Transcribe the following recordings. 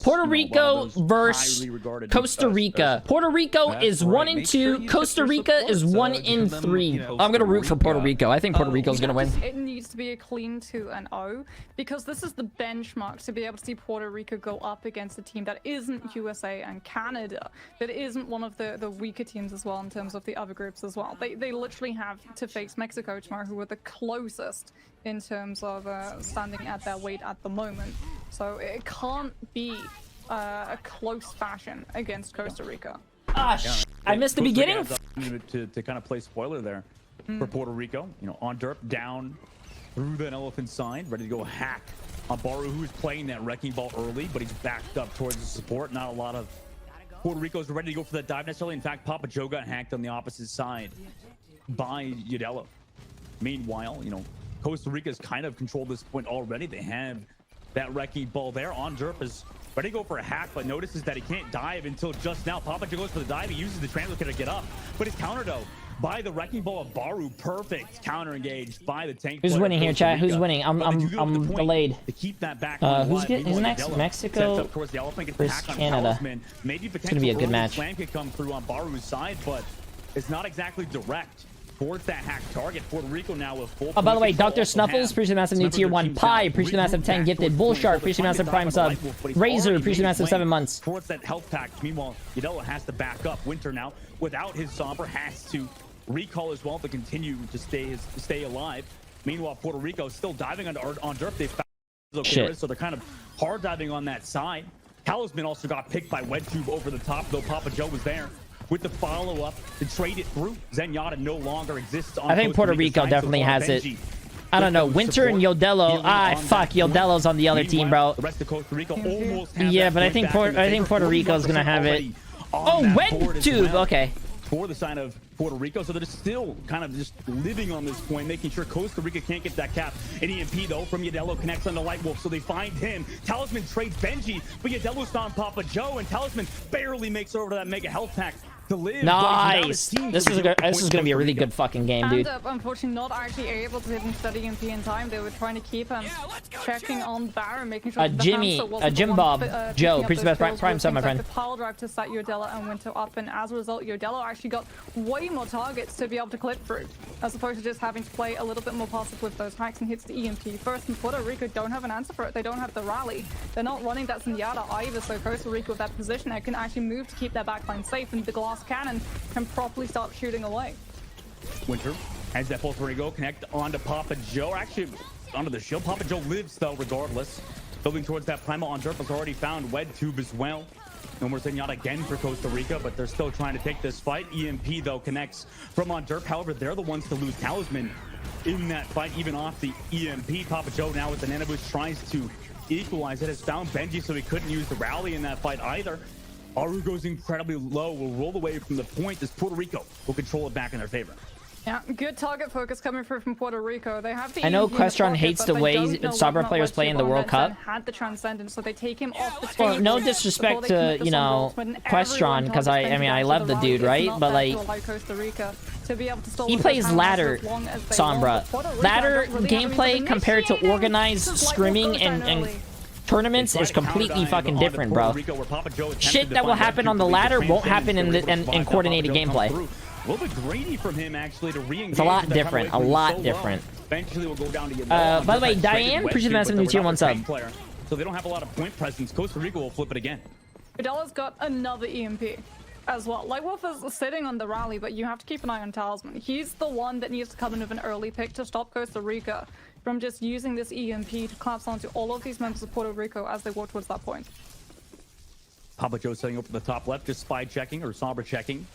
Puerto Rico versus Costa Rica. Puerto Rico is 1-2. Costa Rica is 1-3. I'm gonna root for Puerto Rico. I think Puerto Rico's gonna win. It needs to be a clean 2-0 because this is the benchmark to be able to see Puerto Rico go up against a team that isn't USA and Canada, that isn't one of the weaker teams as well in terms of the other groups as well. They literally have to face Mexico tomorrow, who are the closest in terms of standing at their weight at the moment. So it can't be a close fashion against Costa Rica. I missed the beginning. To kind of play spoiler there for Puerto Rico. You know, on derp down through the elephant side, ready to go hack on Baru, who's playing that wrecking ball early, but he's backed up towards the support. Not a lot of Puerto Rico's ready to go for that dive necessarily. In fact, Papa Joe got hacked on the opposite side by Udelo. Meanwhile, you know, Costa Rica's kind of controlled this point already. They have that wrecking ball there. On derp is ready to go for a hack, but notices that he can't dive until just now. Papa Joe goes for the dive. He uses the translocator to get up, but he's countered though by the wrecking ball of Baru. Perfect counter engaged by the tank. Who's winning here, chat? Who's winning? I'm delayed. To keep that back. Who's next? Mexico versus Canada. Maybe it's gonna be a good match. Slam could come through on Baru's side, but it's not exactly direct towards that hack target. Puerto Rico now with full. Oh, by the way, Dr. Snuffles, appreciate the massive new tier 1. Pie, appreciate the massive 10 gifted. Bullshark, appreciate the massive prime sub. Razor, appreciate the massive 7 months. Towards that health pack. Meanwhile, Udelo has to back up. Winter now, without his Sombra, has to recall as well to continue to stay alive. Meanwhile, Puerto Rico still diving on derp. They found Shit. So they're kind of hard diving on that side. Talisman also got picked by WedTube over the top, though Papa Joe was there with the follow-up to trade it through. Zenyatta no longer exists on I think Puerto Rico definitely has it. I don't know. Winter and Udelo. Fuck. Udelo's on the other team, bro. The rest of Costa Rica almost yeah, but I think Puerto Rico's gonna have it. Oh, WedTube. Okay. For the side of Puerto Rico, so they're still kind of just living on this point, making sure Costa Rica can't get that cap. An EMP though from Udelo connects on the Light Wolf, so they find him. Talisman trades Benji, but Udelo's found Papa Joe, and Talisman barely makes over to that mega health pack to live. Nice. This is gonna be a really good fucking game, dude. And unfortunately not actually able to hit him study EMP in time. They were trying to keep him checking on Baron, making sure Jim Bob, Joe, appreciate the best prime sub, my friend. The pile drive to set Udelo and Winter up, and as a result, Udelo actually got way more targets to be able to clip through, as opposed to just having to play a little bit more passive with those hacks, and hits the EMP first. And Puerto Rico don't have an answer for it. They don't have the rally. They're not running that Zenyatta either, so Costa Rica with that position, they can actually move to keep their backline safe, and the glass cannon can properly start shooting away. Winter has that pulse ready to go, connect onto Papa Joe, actually onto the shield. Papa Joe lives though regardless. Building towards that primal on derp has already found WedTube as well. No more Zenyatta again for Costa Rica, but they're still trying to take this fight. EMP though connects from on derp. However, they're the ones to lose Talisman in that fight, even off the EMP. Papa Joe now with the nano boost tries to equalize it. Has found Benji, so he couldn't use the rally in that fight either. Aru goes incredibly low, will roll away from the point as Puerto Rico will control it back in their favor. Yeah, good target focus coming through from Puerto Rico. They have the I know Questron hates the way Sombra players play in the World Cup. Had the transcendence, so they take him off the table. Well, no disrespect to, you know, Questron, because I mean I love the dude, right? But like, he plays ladder Sombra. Ladder gameplay compared to organized scrimming and tournaments is completely fucking different, bro. Shit that will happen on the ladder won't happen in coordinated gameplay. A little bit greedy from him actually to re-engage. It's a lot different. A lot different. Eventually we'll go down to by the way, Diane, appreciate the massive new tier 1 sub. So they don't have a lot of point presence. Costa Rica will flip it again. Udele's got another EMP as well. Light Wolf is sitting on the rally, but you have to keep an eye on Talisman. He's the one that needs to come in with an early pick to stop Costa Rica from just using this EMP to collapse onto all of these members of Puerto Rico as they walk towards that point. Papa Joe setting up at the top left, just spy checking or Sombra checking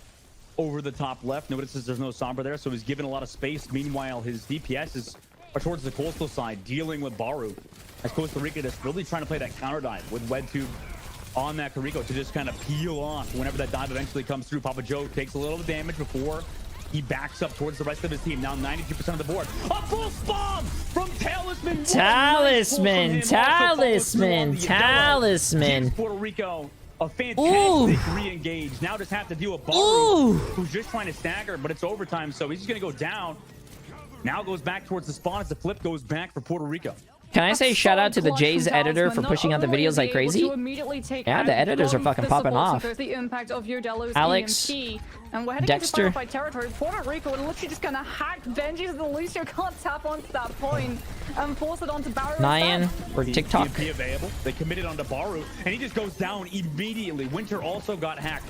over the top left. Notices there's no Sombra there, so he's given a lot of space. Meanwhile, his DPS are towards the coastal side, dealing with Baru, as Costa Rica is really trying to play that counter dive with WedTube on that Carico to just kind of peel off whenever that dive eventually comes through. Papa Joe takes a little bit of damage before he backs up towards the rest of his team. Now 92% of the board. A full bomb from Talisman. Talisman. Puerto Rico. A fantastic re-engage. Now just have to deal with Baru, who's just trying to stagger, but it's overtime, so he's just going to go down. Now goes back towards the spawn as the flip goes back for Puerto Rico. Can I say shout out to the Jay's editor for pushing out the videos like crazy? Yeah, the editors are fucking popping off. The impact of Alex, EMP. And we're heading Dexter. into territory. Puerto Rico are literally just gonna hack Benji so the Lucio can't tap onto that point and force it onto Barrow. Nyan or TikTok. EMP available. They committed onto Baru, and he just goes down immediately. Winter also got hacked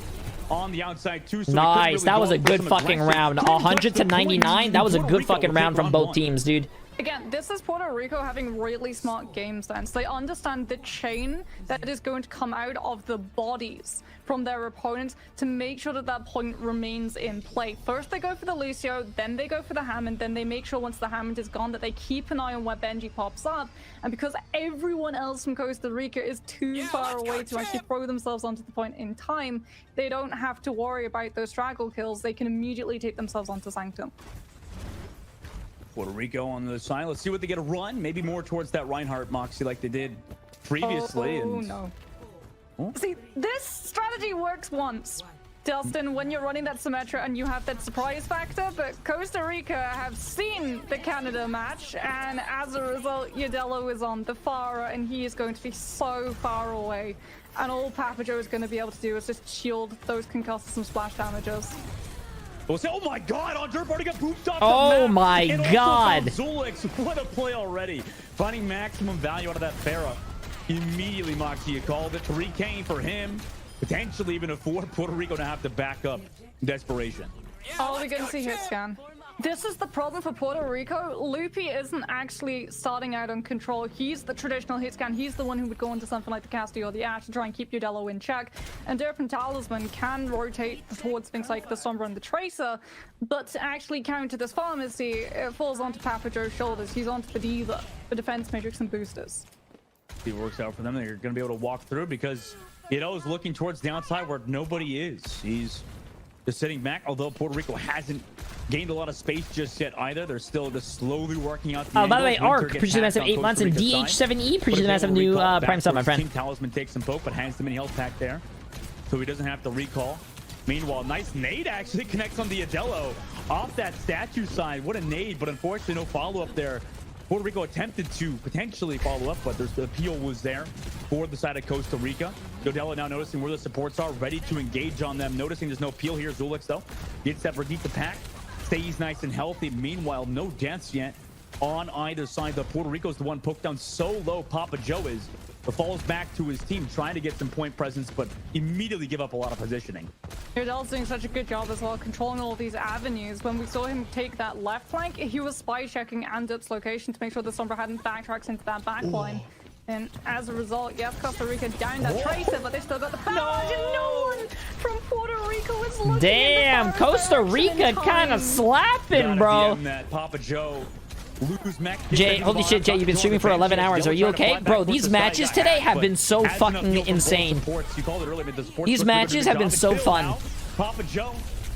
on the outside too. So nice. really That was a good fucking round. 100 to 99. That was a good fucking round from both teams, dude. Again, this is Puerto Rico having really smart game sense. They understand the chain that is going to come out of the bodies from their opponents to make sure that that point remains in play. First they go for the Lucio, then they go for the Hammond, then they make sure once the Hammond is gone that they keep an eye on where Benji pops up. And because everyone else from Costa Rica is too far away to actually throw themselves onto the point in time, they don't have to worry about those straggle kills. They can immediately take themselves onto Sanctum. Puerto Rico on the side. Let's see what they get a run. Maybe more towards that Reinhardt Moxie like they did previously. Oh, no. Huh? See, this strategy works once, Dustin, when you're running that Symmetra and you have that surprise factor, but Costa Rica have seen the Canada match, and as a result, Yadello is on the Farah, and he is going to be so far away. And all Papa Joe is going to be able to do is just shield those concussive and splash damages. Oh my god, Andre already got booped off. Oh my god. Zulix, what a play already. Finding maximum value out of that Farah. Immediately Moxie called it. 3K for him. Potentially even afford Puerto Rico to have to back up in desperation. Oh, we're going to see hit scan. This is the problem for Puerto Rico. Loopy isn't actually starting out on control. He's the traditional hit scan. He's the one who would go into something like the Castillo or the Ash to try and keep Yadello in check. And Derp and Talisman can rotate towards things like the Sombra and the Tracer, but to actually counter this pharmacy, it falls onto Papa Joe's shoulders. He's onto the Diva, the defense matrix and boosters. See what works out for them. They're going to be able to walk through because Yadello's looking towards the outside where nobody is. He's just sitting back, although Puerto Rico hasn't gained a lot of space just yet either. They're still just slowly working out the by the way, angles. Arc, appreciate the massive 8 months, and DH7E, appreciate the massive new Prime sub, my friend. King Talisman takes some poke, but hands the mini health pack there, so he doesn't have to recall. Meanwhile, nice nade actually connects on the Yadello off that statue side. What a nade, but unfortunately no follow-up there. Puerto Rico attempted to potentially follow up, but the peel was there for the side of Costa Rica. Yadello now noticing where the supports are, ready to engage on them. Noticing there's no peel here. Zulix, though, gets that Brigitte pack, stays nice and healthy. Meanwhile, no deaths yet on either side. The Puerto Rico's the one poked down so low, Papa Joe is. But falls back to his team, trying to get some point presence, but immediately give up a lot of positioning. Yadello's doing such a good job as well, controlling all of these avenues. When we saw him take that left flank, he was spy checking Andup's location to make sure the Sombra hadn't backtracked into that backline. And as a result, yes, Costa Rica down that Tracer, but they still got the barrage, and no one from Puerto Rico is looking. Damn, Costa Rica kind of slapping, bro. That Papa Joe. Jay, holy shit, Jay, you've been streaming for 11 hours. Are you okay? Bro, these matches today have been so fucking insane. These matches have been so fun. Papa Joe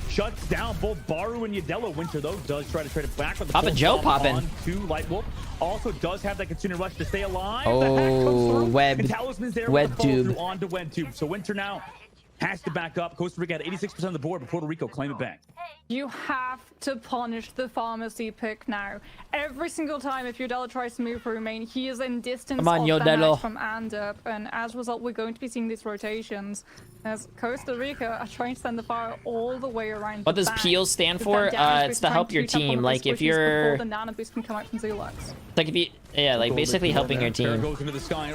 shuts down both Baru and Yadello. Winter, though, does try to trade it back with the Papa Joe popping. To Light Wolf. Also does have that continued rush to stay alive. Oh, web. Talisman's there web tube. On to web tube. So Winter now has to back up. Costa Rica had 86% of the board, but Puerto Rico claim it back. You have to punish the pharmacy pick now. Every single time if Yadello tries to move through main, he is in distance Come on, Yadello. from Andup, and as a result, we're going to be seeing these rotations as Costa Rica are trying to send the fire all the way around. What does Peel stand for? It's to help your team. Like if you're, the nano boost can come out from Zulux. Like if you, yeah, like basically helping your team.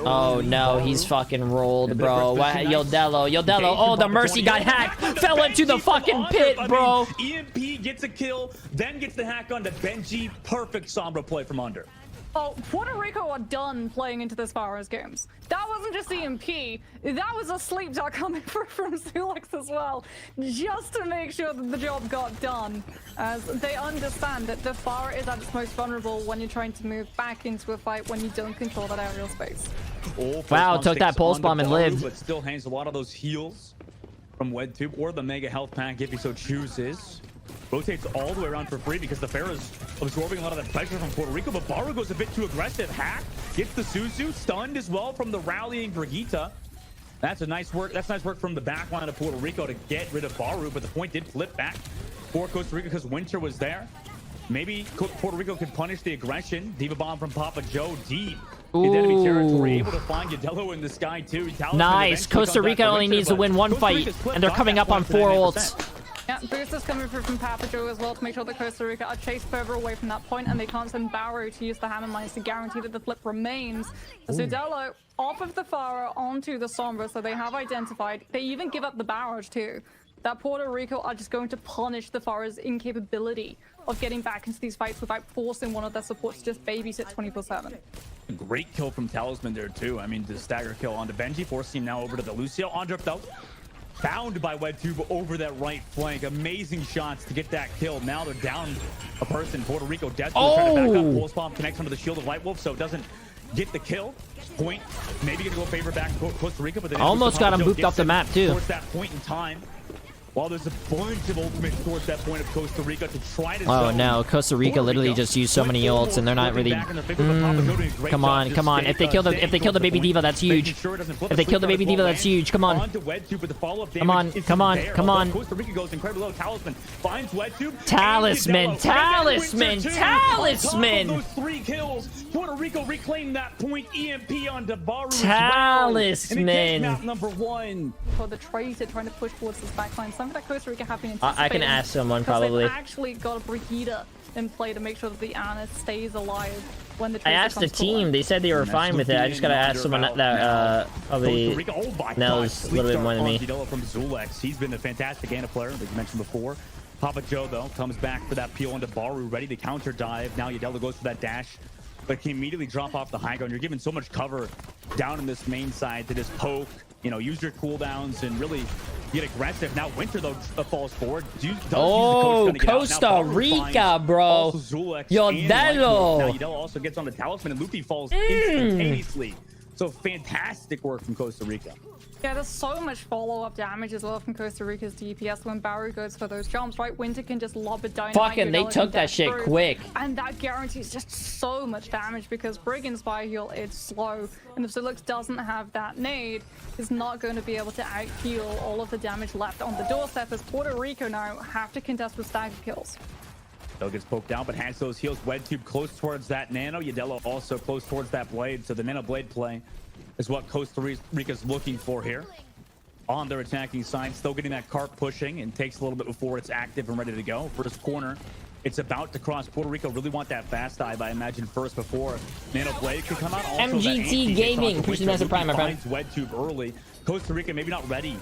Oh no, he's fucking rolled, bro. Why, Yadello. Oh, the Mercy got hacked. Fell into the fucking pit, bro. EMP gets a kill, then gets the hack onto Benji. Perfect Sombra play from under. Oh, Puerto Rico are done playing into this Farah's games. That wasn't just EMP. That was a sleep dart coming from Zulix as well, just to make sure that the job got done. As they understand that the Farah is at its most vulnerable when you're trying to move back into a fight when you don't control that aerial space. Wow, took that pulse bomb and lived. But still hangs a lot of those heals from WebTube or the Mega Health Pack if he so chooses. Rotates all the way around for free because the Farah is absorbing a lot of the pressure from Puerto Rico, but Baru goes a bit too aggressive. Hack gets the Suzu, stunned as well from the rallying Brigitte. That's a nice work. That's nice work from the back line of Puerto Rico to get rid of Baru, but the point did flip back for Costa Rica because Winter was there. Maybe Puerto Rico can punish the aggression. Diva bomb from Papa Joe deep in enemy territory, able to find Yadello in the sky too. Talisman nice. Costa Rica only needs to win one fight, and they're coming up on 4 ults. Yeah, boosters coming through from Papa Joe as well to make sure that Costa Rica are chased further away from that point, and they can't send Barrow to use the hammer mines to guarantee that the flip remains. Yadello off of the Farah onto the Sombra, so they have identified. They even give up the barrage too. That Puerto Rico are just going to punish the Farah's incapability of getting back into these fights without forcing one of their supports to just babysit 24/7. Great kill from Talisman there too. I mean, the stagger kill onto Benji, forcing him now over to the Lucio. Andrip though, found by WedTube over that right flank. Amazing shots to get that kill. Now they're down a person. Puerto Rico desperately trying to back up. Pulse bomb connects onto the shield of White Wolf, so it doesn't get the kill. Point maybe gonna go favor back Costa Rica, but then almost got him booped off the map too. Towards that point in time. While there's a bunch of ultimates towards that point of Costa Rica to try to... Oh no, Costa Rica literally just used so many ults, and they're not really... Come on, come on. If they kill the baby diva, that's huge. If they kill the baby diva, that's huge. Come on. Come on, come on, come on. Costa Rica goes incredibly low. Talisman finds WedTube. Talisman, Talisman, Talisman. Those 3 kills. Puerto Rico reclaimed that point. EMP on Debaru. Talisman. Map number 1. For the traitor trying to push towards this backline. Something that Costa Rica have been I can ask someone probably. They've actually got a Brigida in play to make sure that the Ana stays alive when the traitor I asked the comes team. They said they were fine with it. I just gotta ask someone that probably knows a little bit more than me. From Zulex. He's been a fantastic Ana player, like you mentioned before. Papa Joe, though, comes back for that peel into Baru, ready to counter dive. Now Yadello goes for that dash, but can immediately drop off the high ground. You're given so much cover down in this main side to just poke, you know, use your cooldowns and really get aggressive. Now Winter, though, falls forward. Oh, Costa Rica, bro. Yadello. Now Yadello also gets on the Talisman, and Luffy falls instantaneously. So fantastic work from Costa Rica. Yeah, there's so much follow-up damage as well from Costa Rica's DPS when Barry goes for those jumps, right? Winter can just lob it down. Fucking, they took that shit quick. And that guarantees just so much damage because Brigand's Fire Heal is slow. And if Zulux doesn't have that nade, is not going to be able to out-heal all of the damage left on the doorstep as Puerto Rico now have to contest with stagger kills. Still gets poked down, but has those heals. WedTube close towards that Nano. Yadello also close towards that Blade. So the Nano Blade play is what Costa Rica's looking for here. On their attacking side, still getting that cart pushing, and takes a little bit before it's active and ready to go. First corner, it's about to cross. Puerto Rico really want that fast dive, I imagine, first before Nano Blade could come out. Also, MGT Gaming, appreciate the Prime, my friend. WedTube early. Costa Rica maybe not ready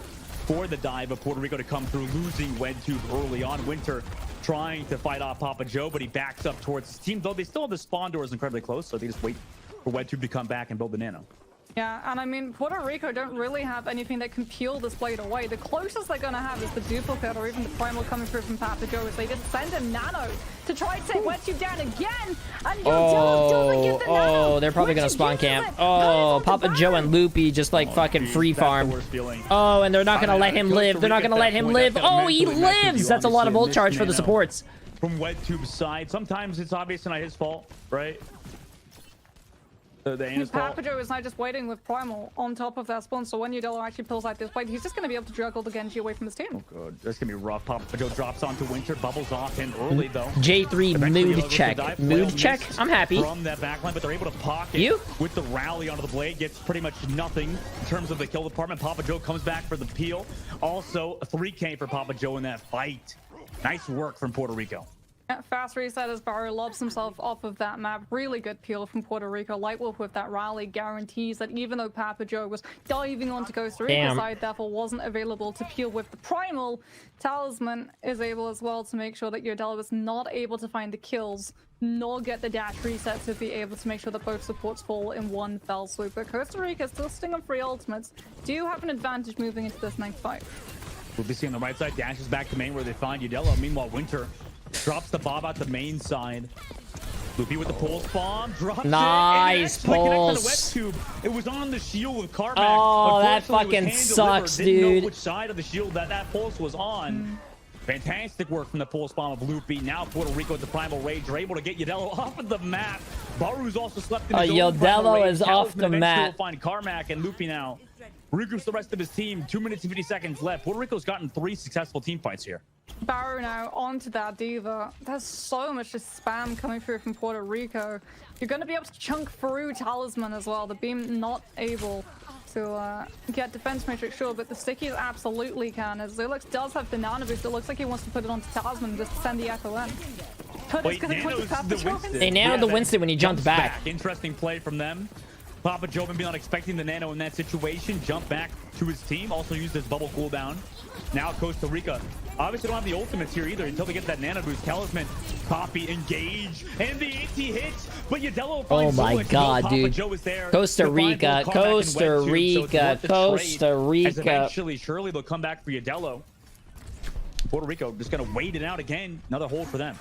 for the dive of Puerto Rico to come through, losing WedTube early on. Winter trying to fight off Papa Joe, but he backs up towards his team, though they still have the spawn doors incredibly close, so they just wait for WedTube to come back and build the Nano. Yeah, and I mean, Puerto Rico don't really have anything that can peel this Blade away. The closest they're going to have is the duplicate or even the primal coming through from Papa Joe as they just send a Nano to try and take WedTube down again. And doesn't get the Nano. They're probably going to spawn camp. Oh, Papa Joe and Loopy just like fucking free farm. Oh, and they're not going to let him live. They're not going to let him live. Oh, he lives. That's a lot of ult charge for the supports. From WedTube's side, sometimes it's obviously not his fault, right? Papa Joe is now just waiting with Primal on top of that spawn, so when Yadello actually pulls out this blade, he's just going to be able to juggle the Genji away from his team. Oh god, that's going to be rough. Papa Joe drops onto Winter, bubbles off him early though. J3 mood check. Mood check? I'm happy. From that backline, but they're able to pocket with the rally onto the blade. Gets pretty much nothing in terms of the kill department. Papa Joe comes back for the peel. Also, a 3K for Papa Joe in that fight. Nice work from Puerto Rico. Fast reset as Barrow lobs himself off of that map. Really good peel from Puerto Rico. Lightwolf with that rally guarantees that even though Papa Joe was diving onto Costa Rica side, therefore wasn't available to peel with the Primal, Talisman is able as well to make sure that Yadello was not able to find the kills nor get the dash reset to be able to make sure that both supports fall in one fell swoop. But Costa Rica still sitting on 3 ultimates. Do have an advantage moving into this next fight. We'll be seeing on the right side, dashes back to main where they find Yadello. Meanwhile, Winter drops the bomb out the main side. Loopy with the pulse bomb. Drops nice it. Pulse. It was on the shield with Carmack. Oh, that fucking sucks, dude. Didn't know which side of the shield that pulse was on. Fantastic work from the pulse bomb of Loopy. Now Puerto Rico with the Primal Rage are able to get Yadello off of the map. Baru's also slept in his own Yadello is off the Talisman map. will find Carmack and Loopy now regroups the rest of his team. 2 minutes and 50 seconds left. Puerto Rico's gotten 3 successful team fights here. Barrow now onto that Diva. There's so much just spam coming through from Puerto Rico. You're going to be able to chunk through Talisman as well. The beam not able to get defense matrix, sure, but the stickies absolutely can. As Zulux does have the nano boost, it looks like he wants to put it onto Talisman and just send the echo in. But wait, nanos the Winston. They nanoed the Winston when he jumped back. Interesting play from them. Papa Joe maybe not expecting the nano in that situation. Jump back to his team. Also used his bubble cooldown. Now Costa Rica obviously don't have the ultimates here either until they get that nano boost. Talisman, copy, engage, and the anti hits. But Yadello finds oh my god, dude. Joe is there Costa Rica, Costa Rica, Costa Rica. As eventually, surely they'll come back for Yadello. Puerto Rico just gonna wait it out again. Another hold for them.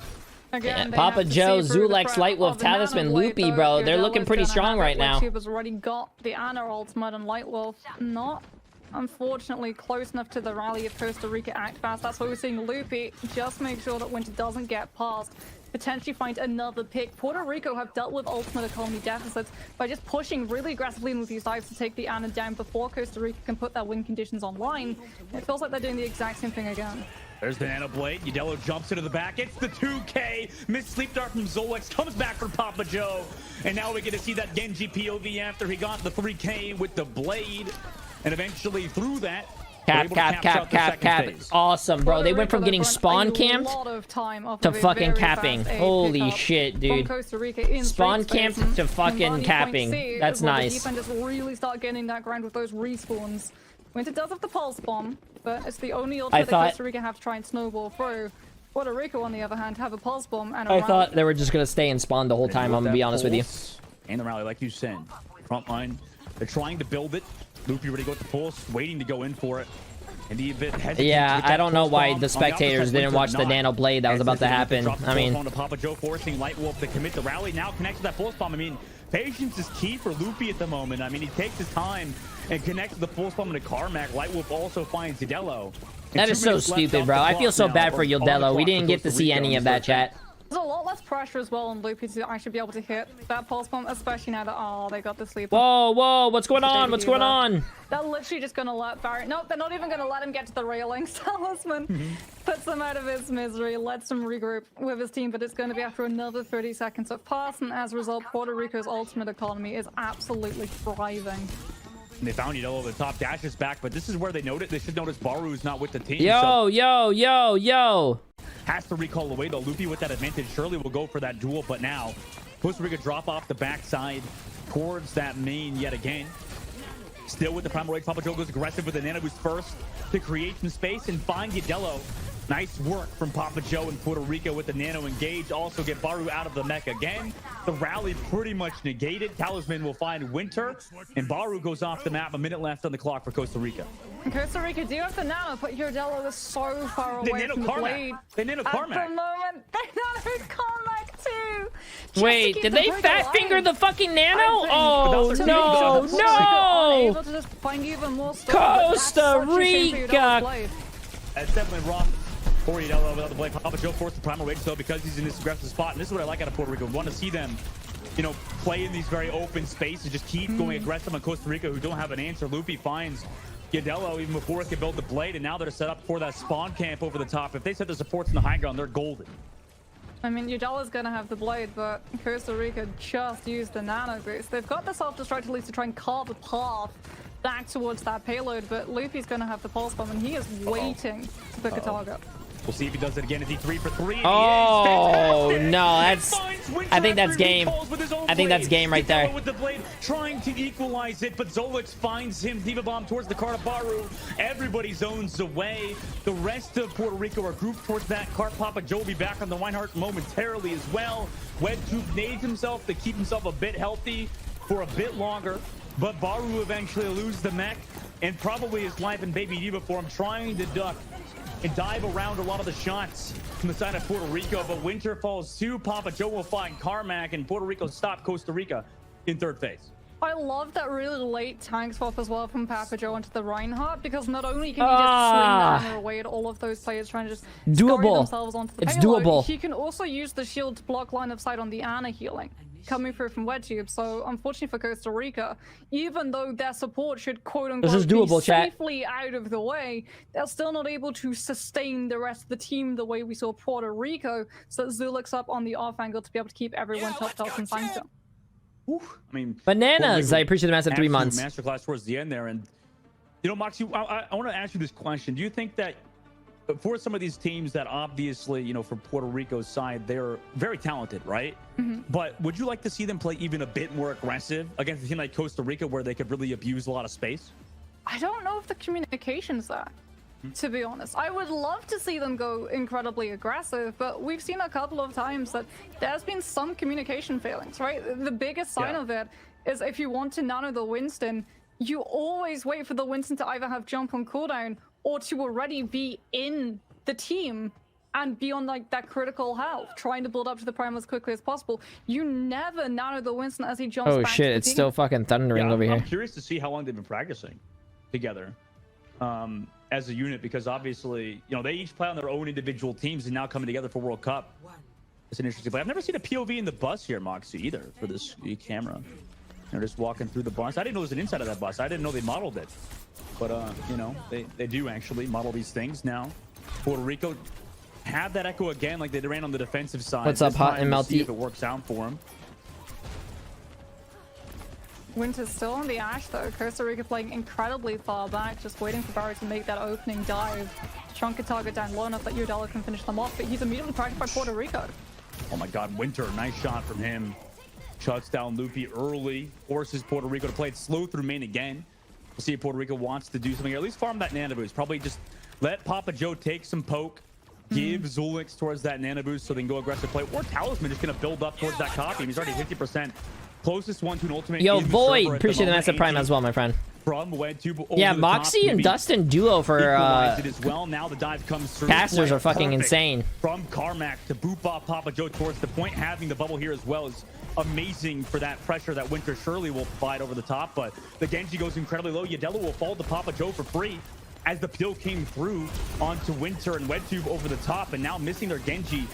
Again, Papa Joe, Zulex, Lightwolf, Talisman, Loopy, bro. They're looking pretty strong right now. Has already got the Ana ultimate and Lightwolf not, unfortunately, close enough to the rally of Costa Rica act fast. That's why we're seeing Loopy just make sure that Winter doesn't get past. Potentially find another pick. Puerto Rico have dealt with ultimate economy deficits by just pushing really aggressively with these dives to take the Ana down before Costa Rica can put their win conditions online. It feels like they're doing the exact same thing again. There's the nano blade. Yadello jumps into the back. It's the 2K. Missed sleep dart from Zolex. Comes back for Papa Joe. And now we get to see that Genji POV after he got the 3K with the blade. And eventually through that, cap. Awesome, bro. They went from getting spawn camped to fucking capping. Holy shit, dude. Spawn camped to fucking capping. That's nice. Defenders really start getting that ground with those respawns. Winter does have the pulse bomb, but it's the only ultimate that Costa Rica have to try and snowball through. Puerto Rico, on the other hand, have a pulse bomb and a I thought they were just gonna stay in spawn the whole time, I'm gonna be honest with you. And the rally, like you said, front line, they're trying to build it. Loopy ready to go with the pulse, waiting to go in for it. And he a bit hesitant. Yeah, I don't know why the spectators didn't watch the nano blade that was about to happen. I mean, to Papa Joe forcing Lightwolf to commit the rally. Now connects to that pulse bomb. I mean, patience is key for Loopy at the moment. I mean, he takes his time and connects the pulse bomb into Carmack. Lightwolf also finds Yadello. That is so stupid, bro. I feel so bad for Yadello. We didn't get to see any of that, chat. There's a lot less pressure as well on Loopy to actually be able to hit that pulse bomb, especially now that, they got the sleep. Whoa, what's going on? What's going on? They're literally just gonna let Barry. Nope, they're not even gonna let him get to the railings. Talisman puts him out of his misery, lets him regroup with his team, but it's gonna be after another 30 seconds of pass, and as a result, Puerto Rico's ultimate economy is absolutely thriving. And they found Yadello, the top dash is back, but this is where they should notice Baru's not with the team. Yo. Has to recall away though. Loopy with that advantage surely will go for that duel, but now Costa Rica drop off the backside towards that main yet again. Still with the primal rage. Papa Joe goes aggressive with the nano boost first to create some space and find Yadello. Nice work from Papa Joe and Puerto Rico with the nano engage. Also get Baru out of the mech again. The rally pretty much negated. Talisman will find Winter, and Baru goes off the map. A minute left on the clock for Costa Rica. Costa Rica do have the nano, but Yadello is so far away from the blade. They nano Carmack. At the moment, they nano Carmack too. Wait, did they fat finger the fucking nano? Oh, no. Able to just find even more Costa Rica. That's definitely wrong. For Yadello without the blade. Papa Joe forced the primal rage though because he's in this aggressive spot. And this is what I like out of Puerto Rico. We want to see them, play in these very open spaces. Just keep going aggressive on Costa Rica, who don't have an answer. Loopy finds Yadello even before he can build the blade, and now they're set up for that spawn camp over the top. If they set the supports in the high ground, they're golden. I mean, Yadello's gonna have the blade, but Costa Rica just used the nano boost. They've got the self-destruct at least to try and carve a path back towards that payload, but Loopy's gonna have the pulse bomb, and he is waiting to pick a target. We'll see if he does it again. Is he 3 for 3? Oh, no, that's... I think that's game. I think that's game right there. With the blade, trying to equalize it, but Zolex finds him. Diva bomb towards the Carta Baru. Everybody zones away. The rest of Puerto Rico are grouped towards that cart. Papa Joe will be back on the Reinhardt momentarily as well. Webtube nades himself to keep himself a bit healthy for a bit longer, but Baru eventually loses the mech and probably his life in Baby Diva form, trying to duck and dive around a lot of the shots from the side of Puerto Rico, but Winter falls to Papa Joe will find Carmack, and Puerto Rico stop Costa Rica in third phase. I love that really late tank swap as well from Papa Joe into the Reinhardt, because not only can he just swing the hammer away at all of those players trying to just scurry themselves onto the payload, doable. he can also use the shield to block line of sight on the Ana healing. coming through from WedTube. So unfortunately for Costa Rica, even though their support should quote-unquote This is doable, be chat. safely out of the way, they're still not able to sustain the rest of the team the way we saw Puerto Rico. So Zuluk's up on the off angle to be able to keep everyone topped off in Sanctum. I mean, Bananas. I appreciate the massive 3 months. Masterclass towards the end there, and you know, Moxie, I want to ask you this question: do you think that for some of these teams that obviously, you know, from Puerto Rico's side, they're very talented, right? But would you like to see them play even a bit more aggressive against a team like Costa Rica, where they could really abuse a lot of space? I don't know if the communication's there. To be honest, I would love to see them go incredibly aggressive, but we've seen a couple of times that there's been some communication failings, right? The biggest sign of it is if you want to nano the Winston, you always wait for the Winston to either have jump on cooldown or to already be in the team and be on like that critical health, trying to build up to the prime as quickly as possible. You never nano the Winston as he jumps back shit, to the it's team. still fucking thundering over here. I'm curious to see how long they've been practicing together as a unit, because obviously, you know, they each play on their own individual teams and now coming together for World Cup. It's an interesting play. I've never seen a POV in the bus here, Moxie, either, for this camera. They're just walking through the bus. I didn't know there was an inside of that bus. I didn't know they modeled it. But, you know, they do actually model these things now. Puerto Rico have that echo again, like they ran on the defensive side. What's up, Hot and We'll see Melty? if it works out for them. Winter's still on the Ash though. Costa Rica playing incredibly far back, just waiting for Barry to make that opening dive. Chunk a target down low enough that Udella can finish them off, but he's immediately tracked by Puerto Rico. Oh my god, Winter, nice shot from him. Shuts down Luffy early, forces Puerto Rico to play it slow through main again. We'll see if Puerto Rico wants to do something, or at least farm that nano boost. Probably just let Papa Joe take some poke, give Zulix towards that nano boost so they can go aggressive play. Or Talisman just gonna build up towards that copy. He's already 50%. Closest one to an ultimate. Yo, Void, appreciate the massive prime as well, my friend. From WedTube. Yeah, Moxie and Dustin duo for as well. Now the dive comes through. casters are fucking insane. From Carmack to boop off Papa Joe towards the point. Having the bubble here as well is amazing for that pressure that Winter surely will provide over the top. But the Genji goes incredibly low. Udella will fall to Papa Joe for free as the peel came through onto Winter and WedTube over the top, and now missing their Genji.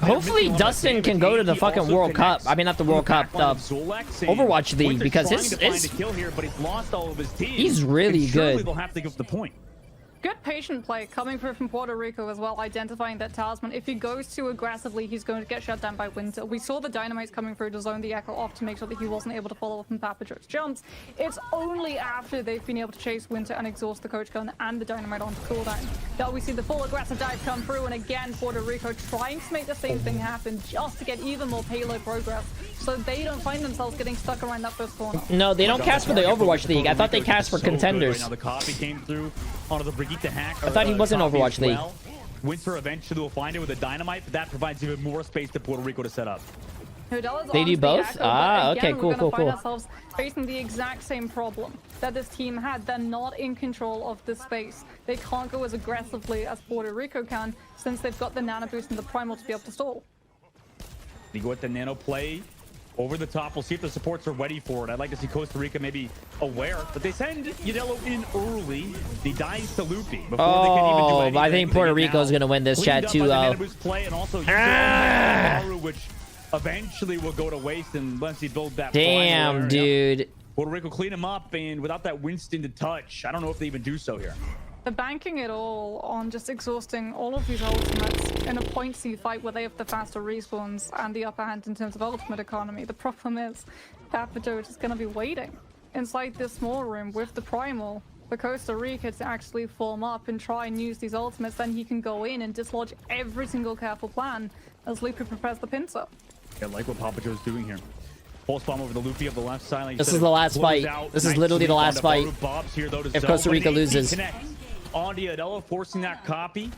Hopefully Dustin can go to the fucking World Cup. I mean, not the World Cup, the Overwatch League, because his kill here, but he's lost all of his team. He's really good. They'll have to give the point. Good patient play coming through from Puerto Rico as well, identifying that Talisman, if he goes too aggressively, he's going to get shut down by Winter. We saw the dynamites coming through to zone the Echo off to make sure that he wasn't able to follow up on Papa Joe's jumps. It's only after they've been able to chase Winter and exhaust the coach gun and the dynamite onto cooldown that we see the full aggressive dive come through, and again Puerto Rico trying to make the same thing happen just to get even more payload progress so they don't find themselves getting stuck around that first corner. No, they don't cast for the Overwatch League. I thought they cast for contenders. Right now the copy came through onto the Brigitte hack. I thought he was in Overwatch League. Winter eventually will find it with a dynamite, but that provides even more space to Puerto Rico to set up. They do both? Okay, cool, cool, Find cool. ourselves facing the exact same problem that this team had. They're not in control of the space. They can't go as aggressively as Puerto Rico can since they've got the nano boost and the primal to be able to stall. They go with the nano play over the top. We'll see if the supports are ready for it. I'd like to see Costa Rica maybe aware, but they send Udella in early. He dies to Luffy before they can even do anything. I think Puerto Rico's gonna win this chat too, though. Play and also which eventually will go to waste unless he builds that. Damn, dude. Puerto Rico clean him up, and without that Winston to touch, I don't know if they even do so here. They're banking it all on just exhausting all of these ultimates in a point C fight where they have the faster respawns and the upper hand in terms of ultimate economy. The problem is Papa Joe is just going to be waiting inside this small room with the primal for Costa Rica to actually form up and try and use these ultimates. Then he can go in and dislodge every single careful plan as Luffy prepares the pincer. I like what Papa Joe's doing here. Pulse bomb over the Luffy of the left side. Like this is the last fight. This is literally the last fight. Here, though, if Costa Rica loses. On Udella, forcing that copy.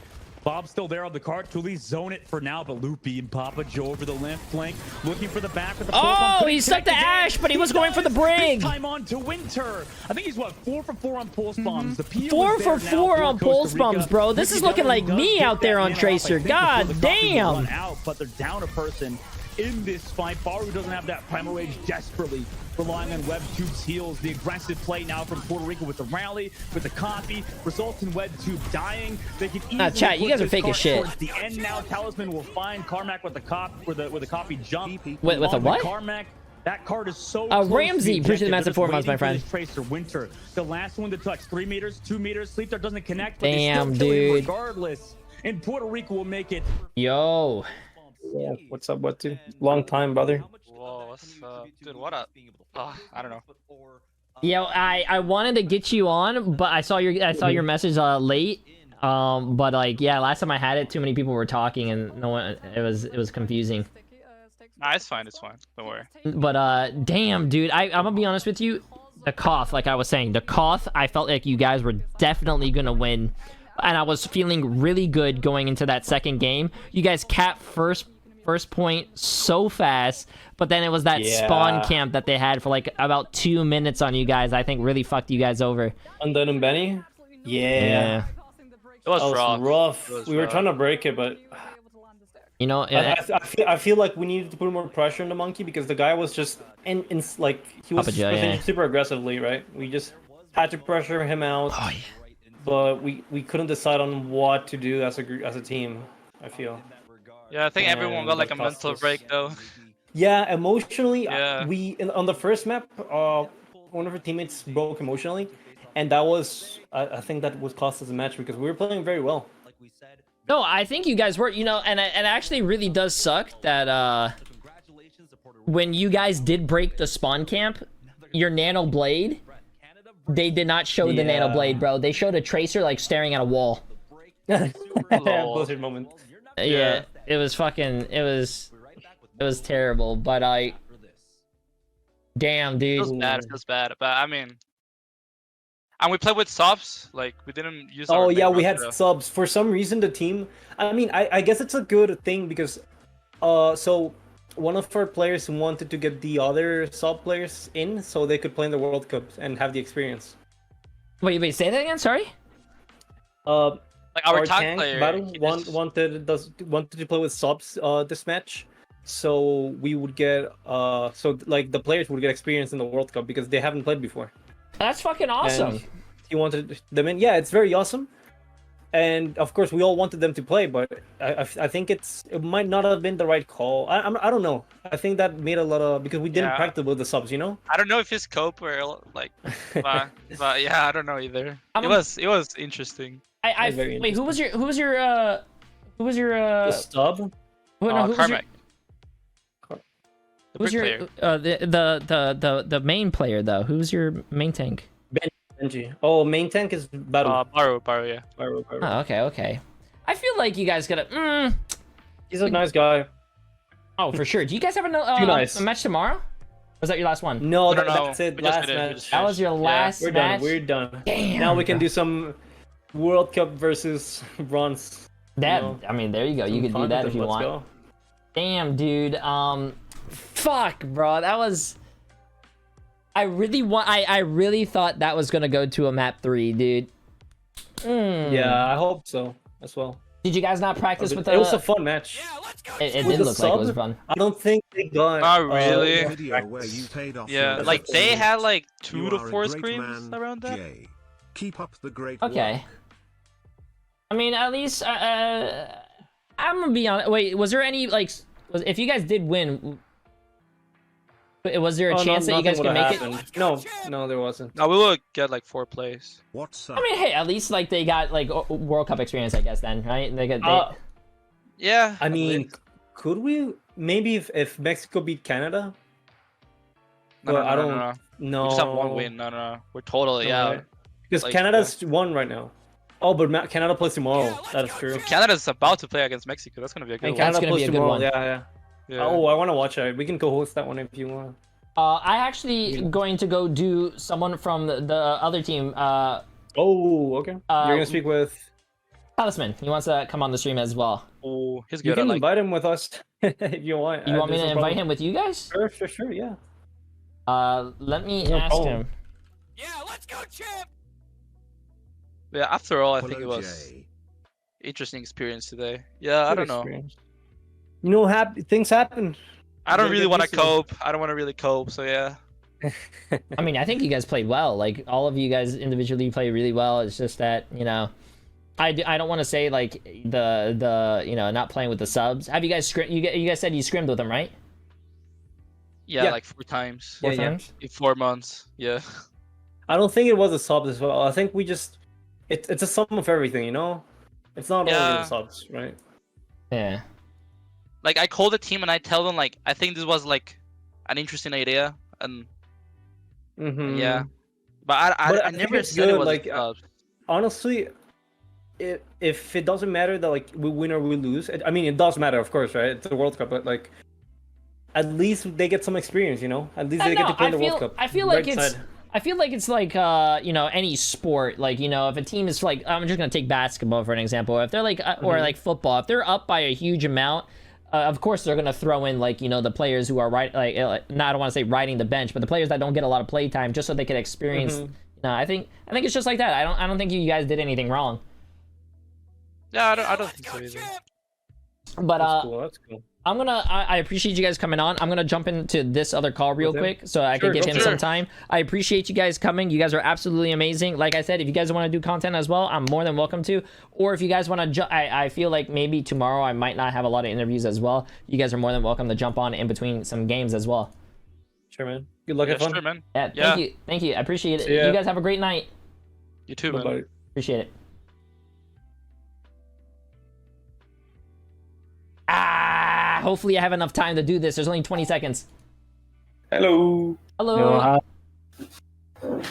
Bob's still there on the cart to at least zone it for now, but Luffy and Papa Joe over the left flank, looking for the back with the pulse bomb. He stuck the Ash, but he was going for the brig. This time on to Winter. I think he's what, 4 for 4 on pulse bombs. The 4 for 4 on pulse bombs, bro. This is looking like me out there on Tracer. God damn. But they're down a person in this fight. Baru doesn't have that primal rage desperately relying on WebTube's heals. The aggressive play now from Puerto Rico with the rally, with the copy, results in WebTube dying. They can easily chat, you guys are fake as shit. Towards the end now, Talisman will find Carmack with the copy jump. With a what? Carmack. That card is so Ramsey, appreciate the massive 4 months, my friend. Tracer Winter, the last one to touch, 3 meters, 2 meters. Sleep Dart doesn't connect, but damn, dude. Regardless, and Puerto Rico will make it. Yo. Yeah, what's up, what dude? Long time, brother. Whoa, what's up? Dude, what up? I don't know. Yo, I wanted to get you on, but I saw your message late. But like, yeah, last time I had it, too many people were talking, and no one. It was confusing. Nah, it's fine. Don't worry. But damn, dude, I'm gonna be honest with you. The Koth, like I was saying, the Koth, I felt like you guys were definitely gonna win, and I was feeling really good going into that second game. You guys capped first point so fast, but then it was that spawn camp that they had for like about 2 minutes on you guys. I think really fucked you guys over. Undone and Benny? Yeah. It was rough. We were trying to break it, but you know, I feel like we needed to put more pressure on the monkey because the guy was just like he was super aggressively, right? We just had to pressure him out, but we couldn't decide on what to do as a team. I feel. Yeah, I think everyone got like a mental break though. Yeah, emotionally, on the first map, one of our teammates broke emotionally, and that was I think that was cost us a match because we were playing very well. No, I think you guys were, you know, and it actually really does suck that when you guys did break the spawn camp, your nano blade, they did not show the nano blade, bro. They showed a tracer like staring at a wall. Blizzard moment. Yeah, it was fucking, it was terrible, but damn, dude. It was bad, but I mean, and we played with subs, like we didn't use. Oh yeah, we had subs. For some reason, the team. I mean, I guess it's a good thing because, so one of our players wanted to get the other sub players in so they could play in the World Cup and have the experience. Wait, say that again. Sorry. Like our tank player battle wanted to play with subs this match, so we would get so like the players would get experience in the World Cup because they haven't played before. That's fucking awesome. And he wanted them in. Yeah, it's very awesome. And of course, we all wanted them to play, but I think it might not have been the right call. I don't know. I think that made a lot of because we didn't practice with the subs, you know. I don't know if it's cope or like, but yeah, I don't know either. It was interesting. Wait, who was your the sub? Carmack. Who's your the main player though? Who's your main tank? Benji. Oh, main tank is Baru. Baru, yeah. Baru. Oh, okay. I feel like you guys gotta. He's a nice guy. Oh, for sure. Do you guys have a match tomorrow? Or was that your last one? No, that's it. Last match. That was your last match. We're done. Damn. Now we can do some World Cup versus bronze. I mean, there you go. You can do that if you want. Go. Damn, dude. Fuck, bro. That was. I really thought that was gonna go to a map 3, dude. Yeah, I hope so as well. Did you guys not practice with the? It was a fun match. It did look like it was fun. I don't think they got. Not really. Yeah, like they had like 2 to 4 screams around that. Jay. Keep up the great okay. work. I mean, at least I'm gonna be honest. Wait, was there any like? If you guys did win? Was there a chance that you guys could make it? No, there wasn't. No, we will get like 4 plays. What's up? I mean, hey, at least like they got like World Cup experience, I guess. Then, right? Yeah. I mean, could we maybe if Mexico beat Canada? No. No. We just have 1 win. No. We're totally out. Because like, Canada's won right now. Oh, but Canada plays tomorrow. That is true. Canada's about to play against Mexico. That's gonna be a good one. Canada plays tomorrow. Yeah. Oh, I want to watch it. We can co-host that one if you want. I actually going to go do someone from the other team. Oh, okay. You're gonna speak with Talisman. He wants to come on the stream as well. Oh, he's good. You can invite him with us if you want. You want me to invite him with you guys? Sure, yeah. Let me ask him. Yeah, let's go, champ. Yeah, after all, I think it was interesting experience today. Yeah, I don't know. You know, things happen. I don't really want to cope. I don't want to really cope. So yeah. I mean, I think you guys played well. Like, all of you guys individually played really well. It's just that, you know, I don't want to say, like, the you know, not playing with the subs. Have you guys you guys said you scrimmed with them, right? Yeah, like 4 times. Four times? In 4 months. Yeah. I don't think it was the subs as well. I think we just it's a sum of everything, you know. It's not only the subs, right? Yeah. Like, I call the team and I tell them, like, I think this was like an interesting idea, and yeah, but I never said it was like honestly. If it doesn't matter that like we win or we lose, I mean it does matter, of course, right? It's a World Cup, but like at least they get some experience, you know. At least they get to play in the World Cup. I feel like it's like you know, any sport. Like, you know, if a team is like, I'm just gonna take basketball for an example. If they're like or like football, if they're up by a huge amount, of course they're gonna throw in, like, you know, the players who are I don't want to say riding the bench, but the players that don't get a lot of play time, just so they can experience. No, I think it's just like that. I don't think you guys did anything wrong. Yeah, I don't think so either. But that's cool. I'm gonna. I appreciate you guys coming on. I'm gonna jump into this other call real quick so I can give him some time. I appreciate you guys coming. You guys are absolutely amazing. Like I said, if you guys want to do content as well, I'm more than welcome to. Or if you guys want to, I feel like maybe tomorrow I might not have a lot of interviews as well. You guys are more than welcome to jump on in between some games as well. Sure, man. Good luck, have fun. Sure, man. Yeah, thank you. I appreciate it. You guys have a great night. You too, man. Appreciate it. Hopefully I have enough time to do this. There's only 20 seconds. Hello. Hello.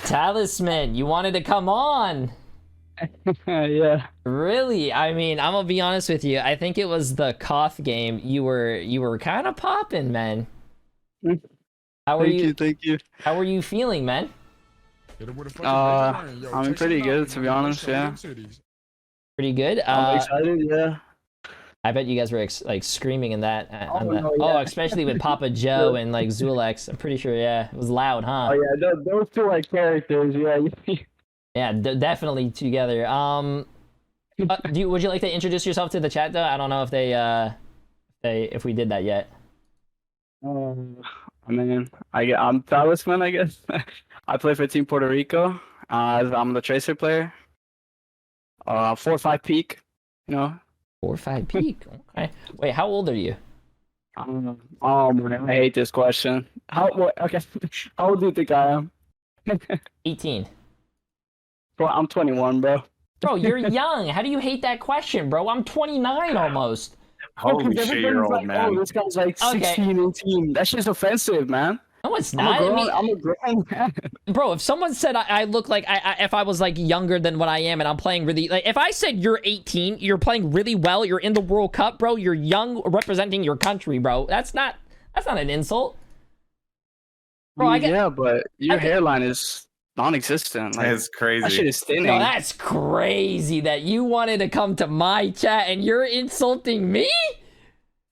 Talisman, you wanted to come on. Yeah. Really? I mean, I'm gonna be honest with you. I think it was the Koth game. You were kind of popping, man. How are you? Thank you. How are you feeling, man? I'm pretty good, to be honest. Yeah. Pretty good. I'm excited. Yeah. I bet you guys were like screaming in that. Oh, especially with Papa Joe and like Zulex. I'm pretty sure. Yeah, it was loud, huh? Oh yeah, those two like characters. Yeah. Yeah, definitely together. Would you like to introduce yourself to the chat though? I don't know if we did that yet. I mean, I'm Talisman, I guess. I play for Team Puerto Rico. I'm the Tracer player. 4-5 peak, you know. 4-5 peak. Okay. Wait, how old are you? Oh man, I hate this question. Okay, how old do you think I am? 18. Bro, I'm 21, bro. Bro, you're young. How do you hate that question, bro? I'm 29 almost. Holy shit, you're old, man. Oh, this guy's like 16, 18. That's just offensive, man. No, it's not. I'm a grown man. Bro, if someone said I look like if I was like younger than what I am and I'm playing really, like, if I said you're 18, you're playing really well, you're in the World Cup, bro, you're young, representing your country, bro. That's not an insult. Bro, yeah, but your hairline is non-existent. Like, that's crazy. That shit is thinning. No, that's crazy that you wanted to come to my chat and you're insulting me?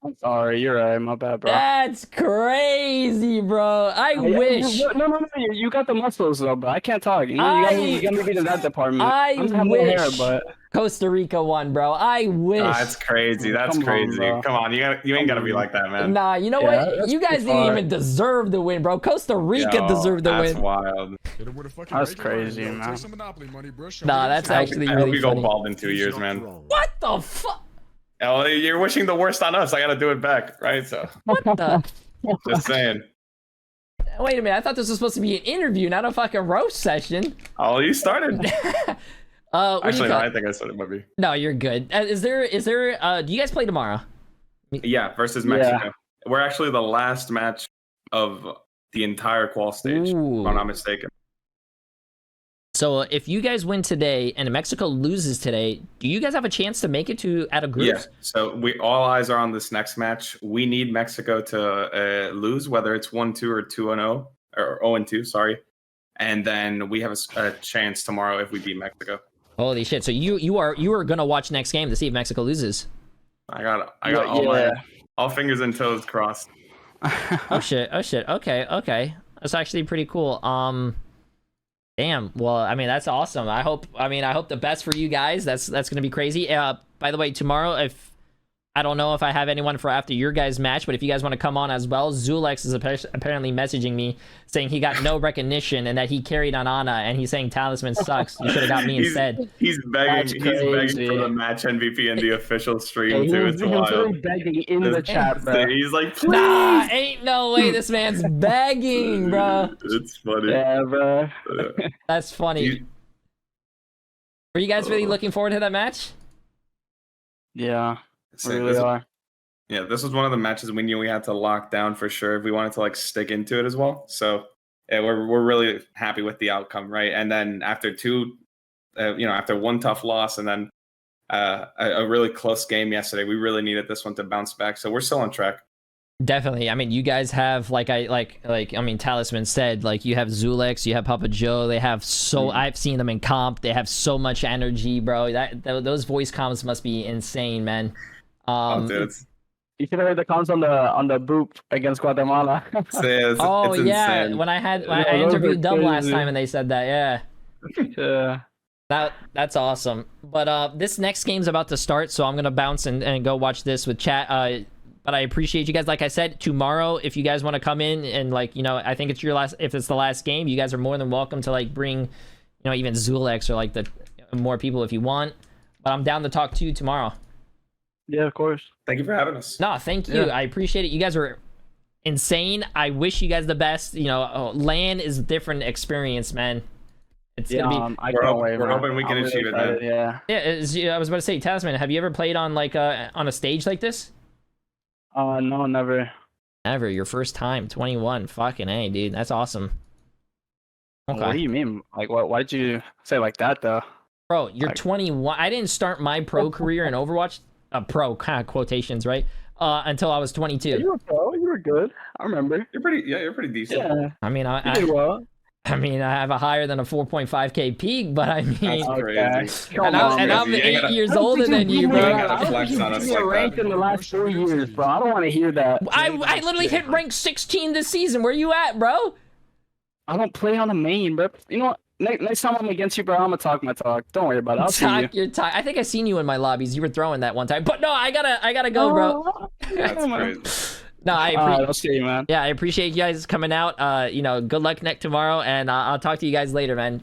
I'm sorry, you're right. My bad, bro. That's crazy, bro. I wish. No. You got the muscles, though, bro. I can't talk. You got me beat in that department. I wish hair, but Costa Rica won, bro. I wish. That's crazy. That's crazy. Come on, you ain't gotta be like that, man. Nah, you know what? You guys didn't even deserve the win, bro. Costa Rica deserved the win. That's wild. That's crazy, man. Nah, that's actually really funny. We go bald in 2 years, man. What the fuck? Oh, you're wishing the worst on us. I gotta do it back, right? So. What the? Just saying. Wait a minute. I thought this was supposed to be an interview, not a fucking roast session. Oh, you started. Actually, no, I think I started. Maybe. No, you're good. Is there? Do you guys play tomorrow? Yeah, versus Mexico. Yeah. We're actually the last match of the entire qual stage, if I'm not mistaken. So if you guys win today and Mexico loses today, do you guys have a chance to make it to out of groups? Yeah. So all eyes are on this next match. We need Mexico to lose, whether it's 1-2 or 2-0 or 0-2. Sorry, and then we have a chance tomorrow if we beat Mexico. Holy shit! So you are gonna watch next game to see if Mexico loses? I got all fingers and toes crossed. Oh shit! Okay. That's actually pretty cool. Damn. Well, I mean, that's awesome. I hope the best for you guys. That's gonna be crazy. By the way, tomorrow, if I don't know if I have anyone for after your guys' match, but if you guys want to come on as well, Zulex is apparently messaging me saying he got no recognition and that he carried on Ana, and he's saying Talisman sucks. You should have got me instead. He's begging for the match MVP in the official stream too. It's wild. Really begging in the chat, bro. He's like, please. Nah, ain't no way this man's begging, bro. It's funny. Yeah, bro. That's funny. Were you guys really looking forward to that match? Yeah. We really are. Yeah, this was one of the matches we knew we had to lock down for sure if we wanted to like stick into it as well. So yeah, we're really happy with the outcome, right? And then after after one tough loss and then a really close game yesterday, we really needed this one to bounce back. So we're still on track. Definitely. I mean, you guys have Talisman said, like, you have Zulex, you have Papa Joe. They have I've seen them in comp. They have so much energy, bro. Those voice comms must be insane, man. Dude. You should have heard the comms on the boop against Guatemala. It's yeah, insane. when I interviewed Dub last time and they said that, yeah. That's awesome. But this next game's about to start, so I'm gonna bounce and go watch this with chat. But I appreciate you guys. Like I said, tomorrow, if you guys want to come in and I think it's if it's the last game, you guys are more than welcome to bring, even Zulex or the more people if you want. But I'm down to talk to you tomorrow. Yeah, of course. Thank you for having us. No, thank you. Yeah. I appreciate it. You guys are insane. I wish you guys the best. LAN is a different experience, man. It's gonna be. We're hoping we can achieve it, man. Yeah. I was about to say, Talisman, have you ever played on on a stage like this? No, never. Never. Your first time. 21. Fucking A, dude. That's awesome. Okay. What do you mean? Why did you say like that, though? Bro, you're 21. I didn't start my pro career in Overwatch. Pro kind of quotations, right? Until I was 22. Yeah, you were pro. You were good. I remember. You're pretty decent. Yeah. I mean, You did well. I mean, I have a higher than a 4.5k peak, but I mean, that's crazy. and I'm 8 years older than you, bro. You gotta flex on us like ranked in the last 4 years, bro. I don't want to hear that. I literally hit rank 16 this season. Where you at, bro? I don't play on the main, bro. You know what? Next time I'm against you, bro, I'm gonna talk my talk. Don't worry about it. I'll see you. Your talk. I think I seen you in my lobbies. You were throwing that one time, but no, I gotta go, bro. That's crazy. No, I'll see you, man. Yeah, I appreciate you guys coming out. Good luck tomorrow, and I'll talk to you guys later, man.